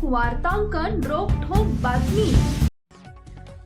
वार्तांकन रोखठोक बातमी।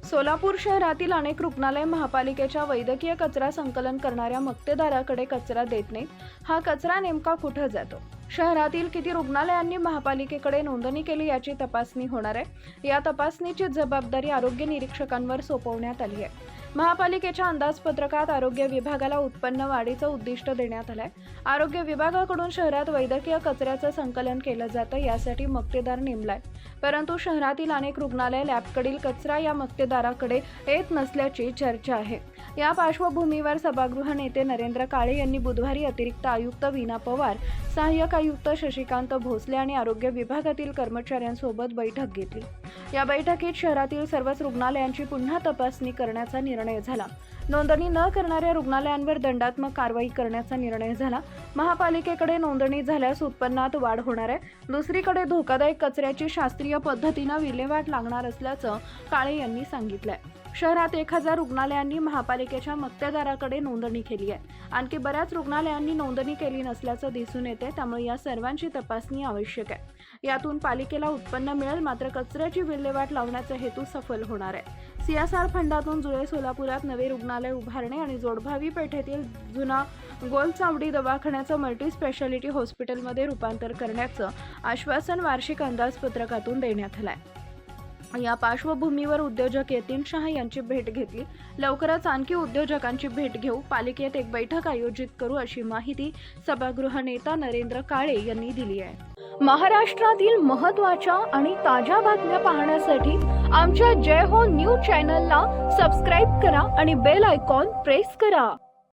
सोलापूर शहरातील अनेक रुग्णालय महापालिकेच्या वैद्यकीय कचरा संकलन करणाऱ्या मक्तेदाराकडे कचरा देत नाहीत। हा कचरा नेमका कुठे जातो? शहरातील किती रुग्णालयांनी महापालिकेकडे नोंदणी केली याची तपासणी होणार आहे। या तपासणीची जबाबदारी आरोग्य निरीक्षकांवर सोपवण्यात आली आहे। महापालिकेच्या अंदाजपत्रकात आरोग्य विभागाला उत्पन्न वाढीचं उद्दिष्ट देण्यात आलंय। आरोग्य विभागाकडून शहरात वैद्यकीय कचऱ्याचं संकलन केलं जातं, यासाठी मक्तेदार नेमलाय। परंतु शहरातील अनेक रुग्णालय लॅबकडील कचरा या मक्तेदाराकडे येत नसल्याची चर्चा आहे। या पार्श्वभूमीवर सभागृह नेते नरेंद्र काळे यांनी बुधवारी अतिरिक्त आयुक्त वीणा पवार, सहाय्यक आयुक्त शशिकांत भोसले आणि आरोग्य विभागातील कर्मचाऱ्यांसोबत बैठक घेतली। या बैठकीत शहरातील सर्वच रुग्णालयांची पुन्हा तपासणी करण्याचा निर्णय झाला। नोंदणी न करणाऱ्या रुग्णालयांवर दंडात्मक कारवाई करण्याचा निर्णय झाला। महापालिकेकडे नोंदणी झाल्यास उत्पन्नात वाढ होणार आहे। दुसरीकडे धोकादायक कचऱ्याची शास्त्रीय पद्धतीने विल्हेवाट लागणार असल्याचं काळे यांनी सांगितलंय। शहरात 1000 रुग्णालयांनी महापालिकेच्या मक्तेदाराकडे नोंदणी केली आहे। आणखी बऱ्याच रुग्णालयांनी नोंदणी केली नसल्याचं दिसून येते, त्यामुळे या सर्वांची तपासणी आवश्यक आहे। यातून पालिकेला उत्पन्न मिळेल, मात्र कचऱ्याची विल्हेवाट लावण्याचा हेतू सफल होणार आहे। CSR फंडातून जुळे सोलापुरात नवे रुग्णालय उभारणे आणि जोडभावी पेठेतील जुना गोलचावडी दवाखान्याचं मल्टी स्पेशालिटी हॉस्पिटलमध्ये रूपांतर करण्याचं आश्वासन वार्षिक अंदाजपत्रकातून देण्यात आलंय। या पार्श्वभूमीवर उद्योजक यतीन शाह यांची भेट घेतली। लवकरच आणखी उद्योजकांची भेट घेऊ, पालिकेत एक बैठक आयोजित करू, अशी माहिती सभागृह नेता नरेंद्र काळे यांनी दिली आहे। महाराष्ट्रातील महत्त्वाच्या आणि ताज्या बातम्या पाहण्यासाठी आमच्या जय हो न्यूज चॅनलला सबस्क्राईब करा आणि बेल आयकॉन प्रेस करा।